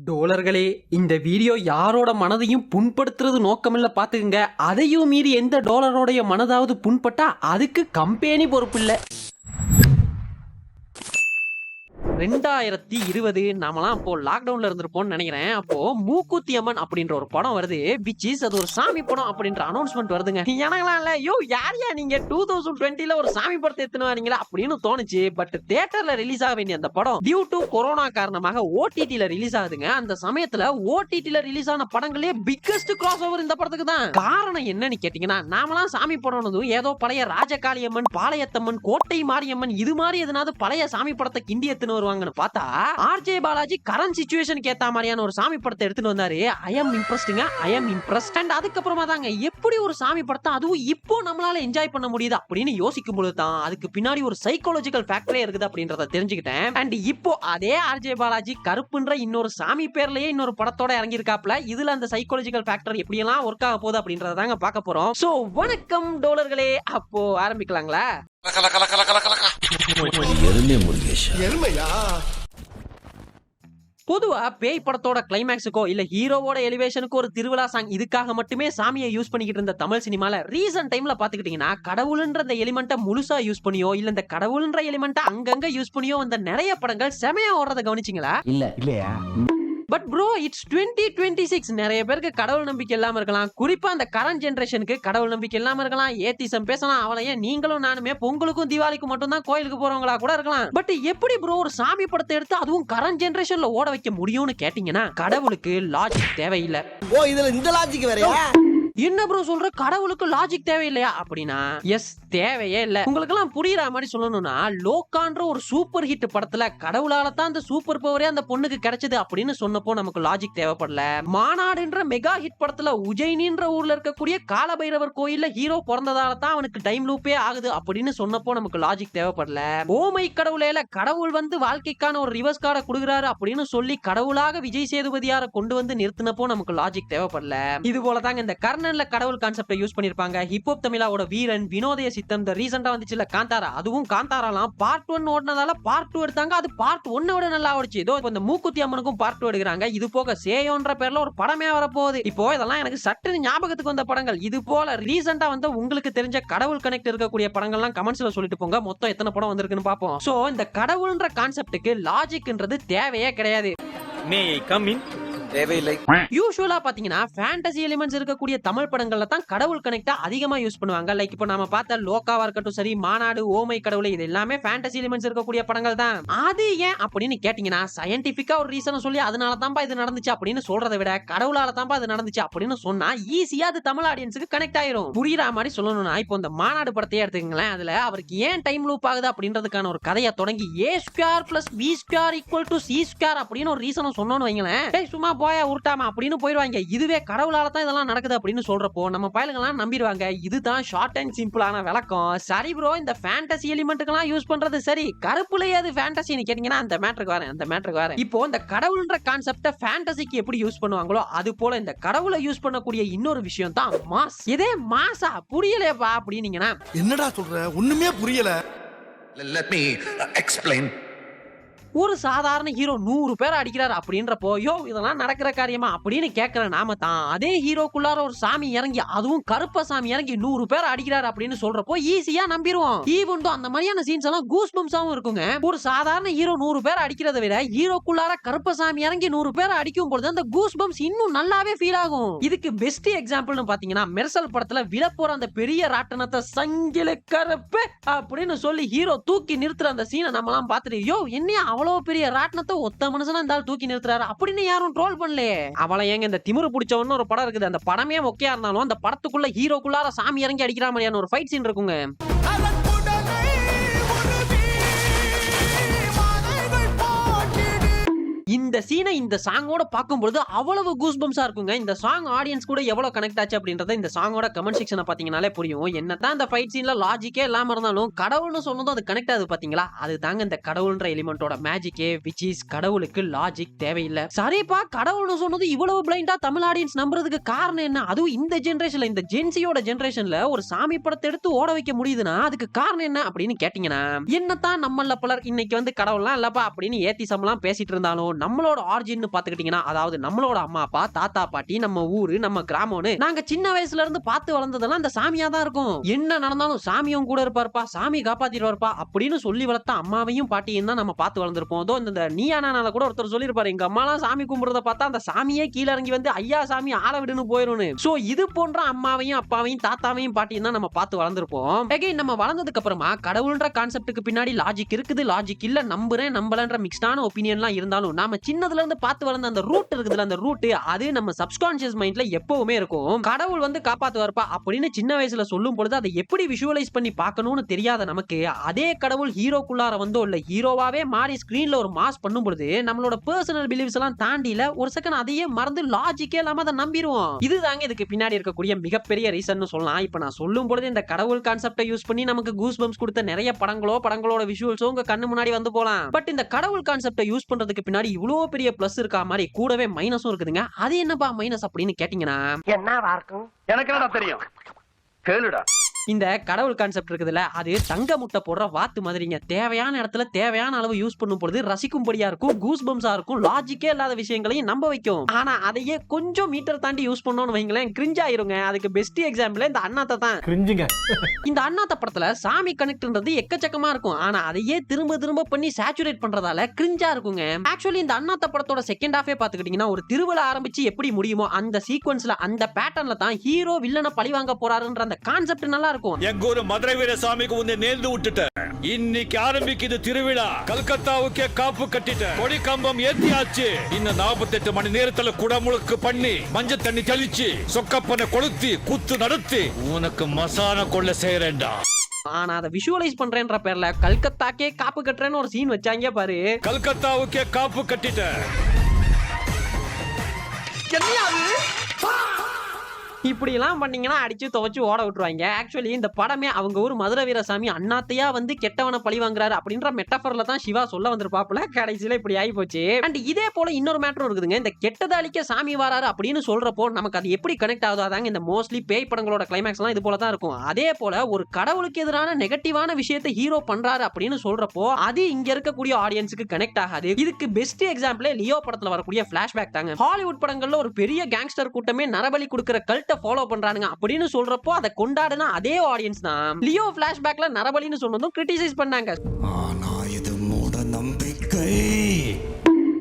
டோலர்களே, இந்த வீடியோ யாரோட மனதையும் புண்படுத்துறது நோக்கமில்ல பாத்துக்குங்க. அதையும் மீறி எந்த டோலரோடைய மனதாவது புண்பட்டா அதுக்கு கம்பெனி பொறுப்பில்ல. 2020 நாமெல்லாம் அப்போ லாக்டவுன்ல இருந்திருப்போம்னு நினைக்கிறேன். அப்போ மூக்குத்தி அம்மன் அப்படின்ற ஒரு படம் வருது. விச் இஸ் அது ஒரு சாமி படம் அப்படின்ற அனௌன்ஸ்மெண்ட் வருதுங்க. எனக்கெல்லாம் இல்ல, யோ யாரையா நீங்க 2020ல ஒரு சாமி படத்தை எடுத்துன்னு வரீங்களா அப்படின்னு தோணுச்சு. பட் தியேட்டர்ல ரிலீஸ் ஆக வேண்டிய அந்த படம் டியூ டு கொரோனா காரணமாக ஓடிடில ரிலீஸ் ஆகுதுங்க. அந்த சமயத்துல ஓடிடில ரிலீஸ் ஆன படங்களே பிக்கஸ்ட் கிராஸ் ஓவர் இந்த படத்துக்கு தான். காரணம் என்னன்னு கேட்டீங்கன்னா, நாமெல்லாம் சாமி படம் ஏதோ பழைய ராஜகாளியம்மன், பாளையத்தம்மன், கோட்டை மாரியம்மன் இது மாதிரி எதனாவது பழைய சாமி படத்தை கிண்டி எடுத்துன்னு வருவாங்கன்னு பார்த்தா ஆர்ஜே பாலாஜி கரண்ட் சிச்சுவேஷனுக்கு ஏத்த மாதிரியான ஒரு சாமி படத்தை எடுத்துட்டு வந்தாரு. ஐ அம் இம்ப்ரெஸ்டுங்க, ஐ அம் இம்ப்ரெஸ்ட். அண்ட் அதுக்கப்புறமா தாங்க எப்படி ஒரு சாமி படத்தை அதுவும் இப்போ நம்மளால என்ஜாய் பண்ண முடியுது அப்படின்னு யோசிக்கும் பொழுது தான் அதுக்கு பின்னாடி ஒரு சைக்காலஜிக்கல் ஃபேக்டரே இருக்குது அப்படின்றத தெரிஞ்சுக்கிட்டேன். அண்ட் இப்போ அதே ஆர்ஜே பாலாஜி கருப்புன்ற இன்னொரு சாமி பேர்லயே இன்னொரு படத்தோட இறங்கி இருக்காப்ல. இதுல அந்த சைக்காலஜிக்கல் ஃபேக்டர் எப்படி எல்லாம் ஒர்க் ஆக போகுது அப்படின்றத தாங்க பார்க்க போறோம். சோ வணக்கம் டோலர்களே, அப்போ ஆரம்பிக்கலாங்களா? பொதுவா பேய் படத்தோட கிளைமேக்ஸுக்கோ இல்ல ஹீரோவோட எலிவேஷனுக்கோ ஒரு திருவிழா சாங் இதுக்காக மட்டுமே சாமியை யூஸ் பண்ணிக்கிட்டு இருந்த தமிழ் சினிமால ரீசன்ட் டைம்ல பாத்துக்கிட்டீங்கன்னா கடவுள்ன்ற அந்த எலிமெண்ட்டை முழுசா யூஸ் பண்ணியோ இல்ல இந்த கடவுள்ன்ற எலிமெண்ட்டை அங்கங்க யூஸ் பண்ணியோ வந்த நிறைய படங்கள் செமையா ஓடுறத கவனிச்சிங்களா? இல்லையா? But bro, it's 2026. நிறைய பேருக்கு கடவுள் நம்பிக்கை இல்லாம இருக்கலாம். குறிப்பா அந்த கரண்ட் ஜெனரேஷனுக்கு கடவுள் நம்பிக்கை இல்லாம இருக்கலாம். ஏத்திசம் பேசலாம். அவளையே நீங்களும் நானுமே பொங்கலுக்கும் தீபாவளிக்கும் மட்டும் தான் கோயிலுக்கு போறவங்களா கூட இருக்கலாம். பட் எப்படி ப்ரோ ஒரு சாமி படத்தை எடுத்து அதுவும் கரண்ட் ஜெனரேஷன்ல ஓட வைக்க முடியும்னு கேட்டீங்கன்னா, கடவுளுக்கு லாஜிக் தேவையில்லை. ஓ, இதுல இந்த லாஜிக் வேறயா? என்ன ப்ரோ சொல்ற, கடவுளுக்கு லாஜிக் தேவையில்லையா அப்படின்னா எஸ், தேவையே இல்ல. உங்களுக்கு எல்லாம் புரியுற மாதிரி சொல்லணும்னா, லோகான்ற ஒரு சூப்பர் ஹிட் படத்துல கடவுளால தான் அந்த சூப்பர் பவரே அந்த பொண்ணுக்கு கிடைச்சது அப்படின்னு சொன்னப்போ நமக்கு லாஜிக் தேவைப்படல. மாநாடுன்ற மெகா ஹிட் படத்துல உஜ்ஜயினின்ற ஊர்ல இருக்கக்கூடிய காலபைரவர் கோயில்ல ஹீரோ பிறந்ததால தான் அவனுக்கு டைம் லூப்பே ஆகுது அப்படின்னு சொன்னப்போ நமக்கு லாஜிக் தேவைப்படல. ஓமை கடவுளேல கடவுள் வந்து வாழ்க்கைக்கான ஒரு ரிவர்ஸ் கார்டை கொடுக்குறாரு அப்படின்னு சொல்லி கடவுளாக விஜய் சேதுபதியார கொண்டு வந்து நிறுத்தினப்போ நமக்கு லாஜிக் தேவைப்படல. இது போல தாங்க இந்த கடவுள் கான்செப்டை யூஸ் பண்ணிருப்பாங்க. ஹிப்ஹாப் தமிழாவோட வீரன், வினோதய சித்தம், இந்த ரீசன்ட்டா வந்துச்சுல காந்தாரா, அதுவும் காந்தாராலாம் பார்ட் 1 ஓடுனதால பார்ட் 2 எடுத்தாங்க. அது பார்ட் 1 விட நல்லா ஓடுச்சு. இதோ இந்த மூக்குத்தி அம்மனுக்கும் பார்ட் 2 எடுக்கறாங்க. இது போக சேயோன்ற பேர்ல ஒரு படமே வர போகுது. இப்போ இதெல்லாம் எனக்கு சட்டுன்னு ஞாபகத்துக்கு வந்த படங்கள். இது போல ரீசன்ட்டா வந்து உங்களுக்கு தெரிஞ்ச கடவுள் கனெக்ட் இருக்கக்கூடிய படங்கள்லாம் கமெண்ட்ஸ்ல சொல்லிட்டு போங்க. மொத்தம் எத்தனை படம் வந்திருக்குன்னு பாப்போம். சோ இந்த கடவுள்ன்ற கான்செப்ட்டுக்கு லாஜிக்ன்றது தேவையே கிடையாது. மே ஐ கம் இன்? தேவையில்லை. யூசுவலா பாத்தீங்கன்னா ஃபேண்டசி எலிமெண்ட்ஸ் இருக்கக்கூடிய தமிழ் படங்கள்ல தான் கடவுள் கனெக்டா அதிகமா யூஸ் பண்ணுவாங்க. லைக் இப்போ நாம பார்த்த லோகாவா இருக்கட்டும் சரி, மாநாடு, ஓமை கடவுளை, இது எல்லாமே ஃபேண்டசி எலிமெண்ட்ஸ் இருக்கக்கூடிய படங்கள் தான். அது ஏன் அப்படின்னு கேட்டீங்கன்னா, சயின்டிபிக்கா ஒரு ரீசன் சொல்லி அதனால தான்ப்பா இது நடந்துச்சு அப்படின்னு சொல்றதை விட கடவுளால தான்ப்பா இது நடந்துச்சு அப்படின்னு சொன்னா ஈஸியா அது தமிழ் ஆடியன்ஸுக்கு கனெக்ட் ஆயிரும். புரியுற மாதிரி சொல்லணும்னா, இப்போ இந்த மாநாடு படத்தையே எடுத்துக்கங்களேன். அதுல அவருக்கு ஏன் டைம் லூப் ஆகுது அப்படின்றதுக்கான ஒரு கதையை தொடங்கி a² + b² = c² அப்படின்னு ஒரு ரீசனும் சொன்னோன்னு வைங்களேன், சும்மா போயா உருட்டாம அப்படின்னு போயிடுவாங்க. இதுவே கடவுளால தான் இதெல்லாம் நடக்குது அப்படின்னு சொல்றப்போ நம்ம பயலுங்கெல்லாம் நம்பிடுவாங்க. இதுதான் ஷார்ட் அண்ட் சிம்பிளான விளக்கம். சரி ப்ரோ, இந்த ஃபேண்டசி எலிமெண்ட்டுக்கெல்லாம் யூஸ் பண்றது சரி, கருப்புலயே அது ஃபேண்டசின்னு கேட்டீங்கன்னா அந்த மேட்டருக்கு வரேன். இப்போ இந்த கடவுள்ன்ற கான்செப்ட ஃபேண்டசிக்கு எப்படி யூஸ் பண்ணுவாங்களோ அது போல இந்த கடவுளை யூஸ் பண்ணக்கூடிய இன்னொரு விஷயம் தான் மாஸ். இதே மாஸா புரியலையப்பா அப்படின்னீங்கன்னா, என்னடா சொல்ற, ஒண்ணுமே புரியல. Let me explain. ஒரு சாதாரண ஹீரோ 100 பேர் அடிக்கிறார் அப்படின்றப்போ, யோ இதெல்லாம் நடக்கிற காரியமா அப்படின்னு கேட்கிற நாம தான் அதே ஹீரோக்குள்ளார ஒரு சாமி இறங்கி, அதுவும் கருப்ப சாமி இறங்கி 100 பேர் அடிக்கிறார் அப்படின்னு சொல்றப்போ ஈஸியா நம்பிடுவோம். ஈவன் அந்த மாதிரியான சீன்ஸ் எல்லாம் கூஸ் பம்ஸாவும் இருக்குங்க. ஒரு சாதாரண ஹீரோ 100 பேர் அடிக்கிறத விட ஹீரோக்குள்ளார கருப்ப சாமி இறங்கி 100 பேர் அடிக்கும் பொழுது அந்த கூஸ் பம்ஸ் இன்னும் நல்லாவே ஃபீல் ஆகும். இதுக்கு பெஸ்ட் எக்ஸாம்பிள்னு பாத்தீங்கன்னா, மெர்சல் படத்துல விழப்போற அந்த பெரிய ராட்டனத்தை சங்கில கருப்பு அப்படின்னு சொல்லி ஹீரோ தூக்கி நிறுத்துற அந்த சீனை நம்ம எல்லாம் பார்த்துட்டு, யோ என்னையா அவ்வளவு பெரிய ராட்னத்தை ஒத்த மனுஷனா இருந்தாலும் தூக்கி நிறுத்துறாரு அப்படின்னு யாரும் ட்ரோல் பண்ணலையே. அவளை ஏங்க இந்த திமிரு பிடிச்சவன்னு ஒரு படம் இருக்குது. அந்த படமே மொக்கையா இருந்தாலும் அந்த படத்துக்குள்ள ஹீரோக்குள்ளார சாமி இறங்கி அடிக்கிற மாதிரியான ஒரு ஃபைட் சீன் இருக்குங்க. இந்த சீனை இந்த சாங்கோட பார்க்கும்போது அவ்வளவு கூஸ் பம்ஸா இருக்குங்க. இந்த சாங் ஆடியன்ஸ் கூட எவ்வளவு கனெக்ட் ஆச்சு அப்படின்றத இந்த சாங்கோட கமெண்ட் செக்ஷனை பாத்தீங்கன்னாலே புரியும். என்னதான் இந்த ஃபைட் சீன்ல லாஜிக்கே இல்லாம இருந்தாலும் கடவுள்னு சொன்னதும் அது கனெக்ட் ஆகுது பாத்தீங்களா? அது தாங்க இந்த கடவுள்ன்ற எலிமெண்டோட மேஜிக்கே. விச் இஸ் கடவுளுக்கு லாஜிக் தேவையில்லை. சரிப்பா, கடவுள்னு சொன்னது இவ்வளவு பிளைண்டா தமிழ் ஆடியன்ஸ் நம்புறதுக்கு காரணம் என்ன? அதுவும் இந்த ஜெனரேஷன்ல, இந்த ஜென்சியோட ஜெனரேஷன்ல ஒரு சாமி படத்தை எடுத்து ஓட வைக்க முடியுதுன்னா அதுக்கு காரணம் என்ன அப்படின்னு கேட்டீங்கன்னா, என்னத்தான் நம்மள பலர் இன்னைக்கு வந்து கடவுள்லாம் இல்லப்பா அப்படின்னு ஏத்திசம்லாம் பேசிட்டு இருந்தாலும் நம்ம நம்மளோட ஆரிஜின் பாத்துக்கிட்டீங்கன்னா, அதாவது நம்மளோட அம்மா அப்பா, தாத்தா பாட்டி, நம்ம ஊரு, நம்ம கிராமம்னு நாங்க சின்ன வயசுல இருந்து பார்த்து வளர்ந்ததெல்லாம் அந்த சாமியா தான் இருக்கும். என்ன நடந்தாலும் சாமியும் கூட இருப்பாருப்பா, சாமி காப்பாத்திடுவாருப்பா அப்படின்னு சொல்லி வளர்த்த அம்மாவையும் பாட்டியும் தான் நம்ம பார்த்து வளர்ந்துருப்போம். அதோ இந்த நீயானால கூட ஒருத்தர் சொல்லியிருப்பாரு, எங்க அம்மாலாம் சாமி கும்பிடுறத பார்த்தா அந்த சாமியே கீழ இறங்கி வந்து ஐயா சாமி ஆள விடுன்னு போயிரும்னு. சோ இது போன்ற அம்மாவையும் அப்பாவையும் தாத்தாவையும் பாட்டியும் தான் நம்ம பார்த்து வளர்ந்துருப்போம். அகைன் நம்ம வளர்ந்ததுக்கு அப்புறமா கடவுள்ன்ற கான்செப்டுக்கு பின்னாடி லாஜிக் இருக்குது, லாஜிக் இல்ல, நம்புறேன் நம்பலன்ற மிக்ஸ்டான ஒபினியன்லாம் இருந்தாலும் நாம சின்னதுல இருந்து பார்த்து வளர்ந்த அந்த ரூட் இருக்குதுல, அந்த ரூட் அது நம்ம சப்கான்ஷியஸ் மைண்ட்ல எப்பவுமே இருக்கும். கடவுள் வந்து காப்பாத்துவார்ப்பா அப்படின்னு சின்ன வயசுல சொல்லும் பொழுது அதை எப்படி விஷுவலைஸ் பண்ணி பார்க்கணும்னு தெரியாத நமக்கு அதே கடவுள் ஹீரோக்குள்ளார வந்தோ இல்ல ஹீரோவாவே மாறி ஸ்கிரீன்ல ஒரு மாஸ் பண்ணும் பொழுது நம்மளோட பர்சனல் பிலீவ்ஸ் எல்லாம் தாண்டில ஒரு செகண்ட் அதையே மறந்து லாஜிக்கே இல்லாம அதை நம்பிடுவோம். இதுதாங்க இதுக்கு பின்னாடி இருக்கக்கூடிய மிகப்பெரிய ரீசன் சொல்லலாம். இப்ப நான் சொல்லும் பொழுது இந்த கடவுள் கான்செப்டை யூஸ் பண்ணி நமக்கு கூஸ் பம்ப்ஸ் கொடுத்த நிறைய படங்களோட விஷுவல்ஸோ உங்க கண்ணு முன்னாடி வந்து போலாம். பட் இந்த கடவுள் கான்செப்டை யூஸ் பண்றதுக்கு பின்னாடி இவ்வளவு பெரிய பிளஸ் இருக்கா மாதிரி கூடவே மைனஸும் இருக்குதுங்க. அது என்னப்பா மைனஸ் அப்படின்னு கேட்டீங்கன்னா, என்னவா இருக்கும்? எனக்கு என்னடா தெரியும், கேளுடா. இந்த கடவுள் கான்செப்ட் இருக்குதுல்ல, அது தங்க முட்டை போடுற வாத்து மாதிரிங்க. தேவையான இடத்துல தேவையான அளவு யூஸ் பண்ணும் பொழுது ரசிக்கும்படியா இருக்கும், கூஸ் பம்ஸா இருக்கும், லாஜிக்கே இல்லாத விஷயங்களையும் நம்ப வைக்கும். ஆனா அதையே கொஞ்சம் மீட்டர் தாண்டி யூஸ் பண்ணோம்னு வைங்களேன், கிரிஞ்ச் ஆயிருங்க. அதுக்கு பெஸ்ட் எக்ஸாம்பிள் இந்த அண்ணாத்த தான். இந்த அண்ணாத்த படத்துல சாமி கனெக்ட்ன்றது எக்கச்சக்கமா இருக்கும். ஆனா அதையே திரும்ப திரும்ப பண்ணி சேச்சுரேட் பண்றதால கிரிஞ்சா இருக்குங்க. ஆக்சுவலி இந்த அண்ணாத்த படத்தோட செகண்ட் ஹாஃபே பாத்துக்கிட்டீங்கன்னா, ஒரு திருவிழா ஆரம்பிச்சு எப்படி முடியுமோ அந்த சீக்வன்ஸ்ல அந்த பேட்டர்ன்ல தான் ஹீரோ வில்லனை பழி வாங்க போறாருன்ற அந்த கான்செப்ட் நல்லா இருக்கும். எங்க ஊரு மதுரை வீர சாமிக்கு உன்னை நேர்ந்து விட்டுட்டேன். இன்னைக்கு ஆரம்பிக்குது திருவிழா. கல்கத்தாவுக்கே காப்பு கட்டிட்டேன். கொடி கம்பம் ஏத்தியாச்சு. இன்னும் 48 மணி நேரத்துல குடமுழுக்கு பண்ணி மஞ்சள் தண்ணி தெளிச்சு சொக்கப்பனை கொளுத்தி குத்து நடத்தி உனக்கு மசான கொள்ள செய்யறேன்டா. ஆனா அதை விஷுவலைஸ் பண்றேன்ற பேர்ல கல்கத்தாக்கே காப்பு கட்டுறேன்னு ஒரு சீன் வச்சாங்க பாரு. கல்கத்தாவுக்கே காப்பு கட்டிட்டேன். இப்படி எல்லாம் பண்ணீங்கன்னா அடிச்சு துவச்சு ஓட விட்டுருவாங்க. ஆக்சுவலி இந்த படமே அவங்க ஊர் மதுரை வீரசாமி அண்ணாத்தையா வந்து கெட்டவனை பழி வாங்குறாரு அப்படின்ற மெட்டபர்ல தான் சிவா சொல்ல வந்திருப்பாப்புல. கடைசியில இப்படி ஆகி போச்சு. அண்ட் இதே போல இன்னொரு மேட்டரும் இருக்குதுங்க. இந்த கெட்டதை அழிக்க சாமி வராரு அப்படின்னு சொல்றப்போ நமக்கு அது எப்படி கனெக்ட் ஆகுது? அதாங்க இந்த மோஸ்ட்லி பேய் படங்களோட கிளைமேக்ஸ் எல்லாம் இது போல தான் இருக்கும். அதே போல ஒரு கடவுளுக்கு எதிரான நெகட்டிவான விஷயத்தை ஹீரோ பண்றாரு அப்படின்னு சொல்றப்போ அது இங்க இருக்கக்கூடிய ஆடியன்ஸுக்கு கனெக்ட் ஆகாது. இதுக்கு பெஸ்ட் எக்ஸாம்பிள் லியோ படத்துல வரக்கூடிய பிளாஷ்பேக் தாங்க. ஹாலிவுட் படங்கள்ல ஒரு பெரிய கேங்ஸ்டர் கூட்டமே நரபலி கொடுக்கிற கல்ட்ட ஃபாலோ பண்றானுங்க அப்படின்னு சொல்றப்போ அதை கொண்டாடுன அதே ஆடியன்ஸ் தான் லியோ பிளாஷ்பேக்ல நரபலின்னு சொன்னதும் கிரிட்டிசைஸ் பண்ணாங்க. ஆனா இது மூட நம்பிக்கை.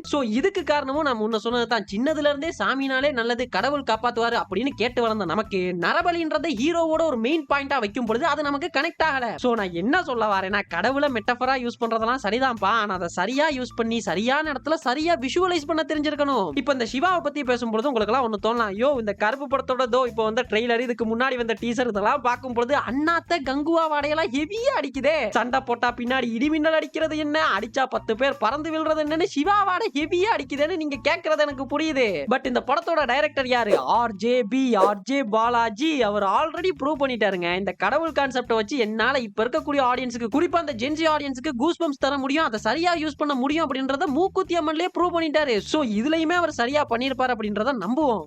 சோ இதுக்கு காரணமும் நான் முன்ன சொன்னது தான். சின்னதுல இருந்தே சாமினாலே நல்லது, கடவுள் காப்பாத்துவாரு அப்படின்னு கேட்டு வளர்ந்த நமக்கு நரபலின்றதை ஹீரோவோட ஒரு மெயின் பாயிண்டா வைக்கும் பொழுது அது நமக்கு கனெக்ட் ஆகல. சோ நான் என்ன சொல்ல வரேன்னா, கடவுளை மெட்டபரா யூஸ் பண்றதெல்லாம் சரிதான்ப்பா, ஆனா அதை சரியா யூஸ் பண்ணி சரியான இடத்துல சரியா விஷுவலைஸ் பண்ண தெரிஞ்சிருக்கணும். இப்ப இந்த சிவாவை பத்தி பேசும்பொழுது உங்களுக்கு எல்லாம் ஒண்ணு தோணலாம், ஐயோ இந்த கருப்பு படத்தோட இப்போ வந்து ட்ரெய்லர், இதுக்கு முன்னாடி வந்த டீசர் இதெல்லாம் பார்க்கும் பொழுது அண்ணாத்த கங்குவா வாடையெல்லாம் ஹெவியா அடிக்குதே, சண்டை போட்டா பின்னாடி இடிமின்னல் அடிக்கிறது என்ன, அடிச்சா 10 பேர் பறந்து விழுறது என்னன்னு சிவா வாடை ஹெவியா அடிக்குதுன்னு நீங்க கேக்குறது எனக்கு புரியுது. பட் இந்த படத்தோட டைரக்டர் யாரு? ஆர்ஜே பாலாஜி. அவர் ஆல்ரெடி ப்ரூவ் பண்ணிட்டாருங்க. இந்த கடவுள் கான்செப்ட வச்சு என்னால இப்ப இருக்கக்கூடிய ஆடியன்ஸ்க்கு, குறிப்பா அந்த ஜென்சி ஆடியன்ஸ்க்கு கூஸ் பம்ப்ஸ் தர முடியும், அதை சரியா யூஸ் பண்ண முடியும் அப்படின்றத மூக்குத்தி அம்மன்லயே ப்ரூவ் பண்ணிட்டாரு. சோ இதுலயுமே அவர் சரியா பண்ணிருப்பாரு அப்படின்றத நம்புவோம்.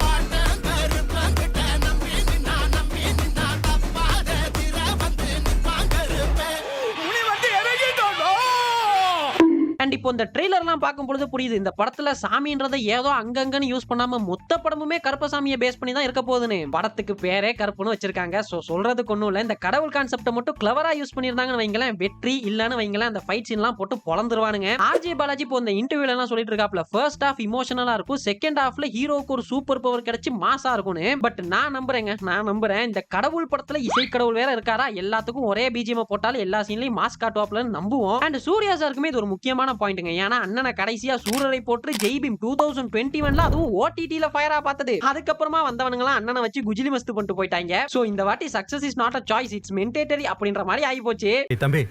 அண்ட் இப்போ இந்த ட்ரெய்லர்லாம் பார்க்கும் பொழுது புரியுது, இந்த படத்துல சாமின்றதை ஏதோ அங்கங்கன்னு யூஸ் பண்ணாம மொத்த படமுமே கருப்பசாமியை பேஸ் பண்ணி தான் இருக்க போகுதுன்னு. படத்துக்கு பேரே கருப்புன்னு வச்சிருக்காங்க. சோ சொல்றதுக்கு ஒண்ணும் இல்ல, இந்த கடவுள் கான்செப்ட மட்டும் கிளவரா யூஸ் பண்ணிருந்தாங்கன்னு வைங்களேன், வெற்றி இல்லன்னு வைங்களேன், அந்த ஃபைட் சீன் எல்லாம் போட்டு பொளந்துருவானுங்க. ஆர்ஜே பாலாஜி இப்போ இந்த இன்டர்வியூல எல்லாம் சொல்லிட்டு இருக்காப்ல, ஃபர்ஸ்ட் ஹாஃப் இமோஷனலா இருக்கும், செகண்ட் ஹாஃப்ல ஹீரோக்கு ஒரு சூப்பர் பவர் கிடைச்சு மாசா இருக்கும்னு. பட் நான் நம்புறேன் இந்த கடவுள் படத்துல இசை கடவுள் வேற இருக்காரா, எல்லாத்துக்கும் ஒரே பிஜிஎம் போட்டாலும் எல்லா சீன்லயும் மாஸ் காட்டுவாப்லன்னு நம்புவோம். அண்ட் சூர்யா சாருக்குமே இது ஒரு முக்கியமான பாயிண்ட்ங்க. ஏன்னா அண்ணனை கடைசியா சூரரை போட்டு ஜெய்பீம் 2021ல அதுவும் ஓடிடில ஃபயரா பார்த்தது. அதுக்கப்புறமா வந்தவனுங்க அண்ணனை வச்சு குஜிலி மஸ்து பண்ணிட்டு போயிட்டாங்க. சோ இந்த வாட்டி success is not a choice, it's mandatory அப்படின்ற மாதிரி ஆகி போச்சு. தம்பி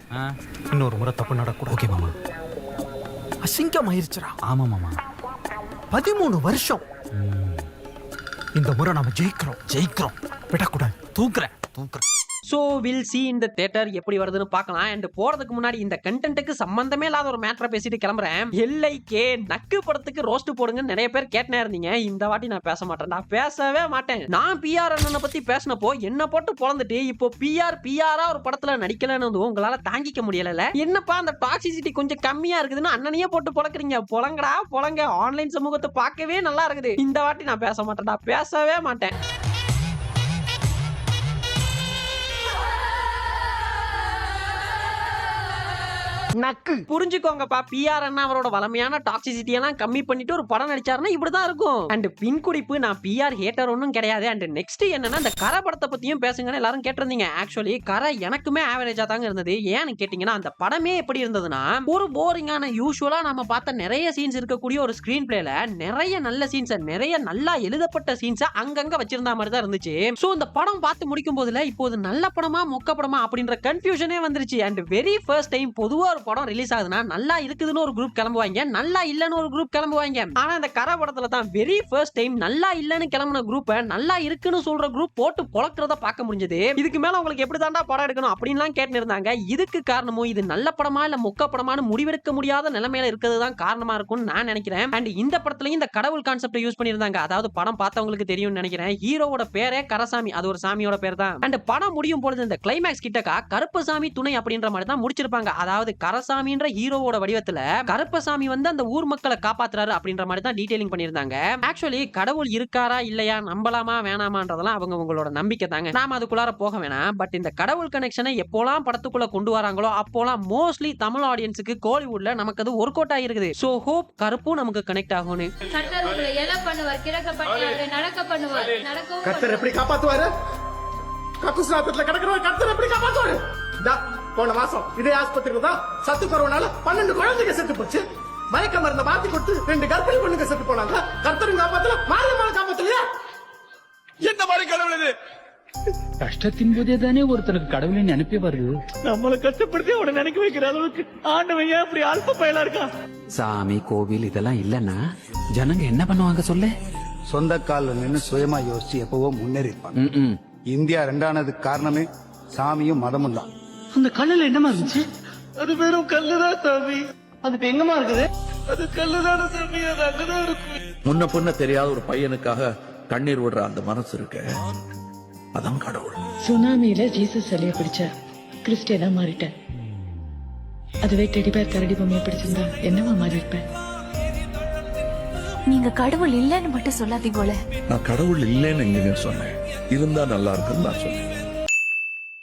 இன்னொரு முறை தப்பு நடக்கூடாது. ஓகே மாமா. அசிங்கம் ஆயிருச்சுடா. ஆமா மாமா. 13 வருஷம். இந்த முறை நாம ஜெயிக்கிறோம். விடக்கூடாது. தூக்குறேன். So will see in the theater எப்படி வருதுன்னு பார்க்கலாம். அண்ட் போறதுக்கு முன்னாடி இந்த கண்டென்ட்க்கு சம்பந்தமே இல்லாத ஒரு மேட்டரை பேசிட்டு கிளம்புறேன். எல்லைக்கே நக்கு படத்துக்கு ரோஸ்ட் போடுங்கன்னு நிறைய பேர் கேட்டே இருந்தீங்க. இந்த வாட்டி நான் பேச மாட்டேன், நான் பேசவே மாட்டேன். நான் பிஆர் அண்ணனை பத்தி பேசினப்போ என்ன போட்டு பொழந்துட்டு இப்போ பிஆரா ஒரு படத்துல நடிக்கலன்னு உங்களால தாங்கிக்க முடியல. என்னப்பா அந்த டாக்ஸிசிட்டி கொஞ்சம் கம்மியா இருக்குதுன்னு அண்ணனையே போட்டு பொழக்குறீங்க. பொழங்கடா பொழங்க. ஆன்லைன் சமூகத்தை பார்க்கவே நல்லா இருக்குது. இந்த வாட்டி நான் பேச மாட்டேன், நான் பேசவே மாட்டேன். நக்கு புரிஞ்சுக்கோங்கப்பா. பிஆர் அண்ணா அவரோட வளமையான டாக்ஸிசிட்டி எல்லாம் கம்மி பண்ணிட்டு ஒரு படம் நடிச்சாருன்னா இப்படிதான் இருக்கும். அண்ட் பின்குடிப்பு, நான் பிஆர் ஹேட்டர் ஒன்னும் கிடையாது. அண்ட் நெக்ஸ்ட் என்னன்னா இந்த கரை படத்தை பத்தியும் பேசுங்கன்னு எல்லாரும் கேட்டிருந்தீங்க. ஆக்சுவலி கரை எனக்குமே ஆவரேஜா தாங்க இருந்தது. ஏன்னு கேட்டீங்கன்னா அந்த படமே எப்படி இருந்ததுன்னா ஒரு போரிங்கான யூசுவலா நம்ம பார்த்த நிறைய சீன்ஸ் இருக்கக்கூடிய ஒரு ஸ்கிரீன் பிளேல நிறைய நல்ல சீன்ஸ், நிறைய நல்லா எழுதப்பட்ட சீன்ஸ் அங்கங்க வச்சிருந்த மாதிரி தான் இருந்துச்சு. சோ இந்த படம் பார்த்து முடிக்கும் போதுல இப்போது நல்ல படமா மொக்க படமா அப்படின்ற கன்ஃபியூஷனே வந்துருச்சு. அண்ட் வெரி ஃபர்ஸ்ட் டைம் பொதுவா ஒரு படம் ரிலீஸ் ஆகுதுன்னா நல்லா இருக்குதுன்னு ஒரு குரூப் கிளம்புவாங்க, நல்லா இல்லன்னு ஒரு குரூப் கிளம்புவாங்க. ஆனா இந்த கரை படத்துல தான் வெரி ஃபர்ஸ்ட் டைம் நல்லா இல்லன்னு கிளம்புன குரூப்பை நல்லா இருக்குன்னு சொல்ற குரூப் போட்டு பொளக்குறத பார்க்க முடிஞ்சது. இதுக்கு மேல உங்களுக்கு எப்படி தாண்டா படம் எடுக்கணும் அப்படின்லாம் கேட்டு இருந்தாங்க. இதுக்கு காரணமும் இது நல்ல படமா இல்ல மொக்க படமானு முடிவெடுக்க முடியாத நிலைமையில இருக்கிறது தான் காரணமா இருக்கும்னு நான் நினைக்கிறேன். அண்ட் இந்த படத்துலயும் இந்த கடவுள் கான்செப்ட் யூஸ் பண்ணிருந்தாங்க. அதாவது படம் பார்த்தவங்களுக்கு தெரியும்னு நினைக்கிறேன். ஹீரோவோட பேரே கரசாமி, அது ஒரு சாமியோட பேர் தான். அண்ட் படம் முடியும் பொழுது இந்த கிளைமேக்ஸ் கிட்டக்கா கருப்பசாமி துணை அப்படின்ற மாதிரி தான் முடிச்சிருப்பாங்க. அதாவது கரசாமின்ற ஹீரோவோட வடிவத்துல கருப்பசாமி வந்து அந்த ஊர் மக்களை காப்பாத்துறாரு அப்படின்ற மாதிரி தான் டீடைலிங் பண்ணிருந்தாங்க. ஆக்சுவலி கடவுள் இருக்காரா இல்லையா, நம்பலாமா வேணாமான்றதெல்லாம் அவங்க உங்களோட நம்பிக்கை தாங்க. நாம அதுக்குள்ளார போக வேணாம். பட் இந்த கடவுள் கனெக்ஷனை எப்போலாம் படத்துக்குள்ள கொண்டு வராங்களோ அப்போலாம் மோஸ்ட்லி தமிழ் ஆடியன்ஸுக்கு கோலிவுட்ல நமக்கு அது ஒர்க் அவுட் ஆகிருக்குது. சோ ஹோப் கருப்பும் நமக்கு கனெக்ட் ஆகும்னு. கர்த்தர் உங்களை எல்லாம் பண்ணுவார், கிடக்க பண்ணுவார், நடக்க பண்ணுவார், நடக்கவும் கர்த்தர் எப்படி காப்பாத்துவாரு? கக்குஸ்நாதத்துல கிடக்கிறவர் கர்த்தர் எப்படி காப்பாத்துவாரு? போன மாசம் இதே ஆஸ்பத்திரியில தான் சத்து கொரோனால 12 குழந்தைங்க செத்து போச்சு. மயக்க மருந்த மாத்தி கொடுத்து 2 கர்ப்பிணி பொண்ணுங்க செத்து போனாங்க. கர்த்தரும் காப்பாத்தல, மாரியம்மாள் காப்பாத்தலையா? என்ன மாதிரி கடவுள் இது? கஷ்டத்தின் போதே தானே ஒருத்தனுக்கு கடவுளை நினைப்பே வருது. நம்மளை கஷ்டப்படுத்தி அவனை நினைக்க வைக்கிற அளவுக்கு ஆண்டவன் ஏன் அப்படி அல்ப பயலா இருக்கான்? சாமி கோவில் இதெல்லாம் இல்லன்னா ஜனங்க என்ன பண்ணுவாங்க சொல்லு. சொந்த காலில் நின்று சுயமா யோசிச்சு எப்பவோ முன்னேறி இருப்பாங்க. இந்தியா 2ஆனதுக்கு காரணமே சாமியும் மதமும் தான். அந்த கல்லுல என்னமா இருந்துச்சு? அது வெறும் கல்லுதான் சாமி. அது எங்கமா இருக்குது? அது கல்லுதான சாமி, அது அங்கதான் இருக்கு. முன்ன பின்ன தெரியாத ஒரு பையனுக்காக கண்ணீர் விடுற அந்த மனசு இருக்கு, அதான் கடவுள். சுனாமியில ஜீசஸ் சிலையை பிடிச்ச கிறிஸ்டியனா மாறிட்டேன். அதுவே டெடிபேர் கரடி பொம்மையை பிடிச்சிருந்தா என்னவா மாறி இருப்பேன்? நீங்க கடவுள் இல்லைன்னு மட்டும் சொல்லாதீங்களே. நான் கடவுள் இல்லைன்னு எங்க சொன்னேன், இருந்தா நல்லா இருக்குன்னு நான் சொன்னேன்.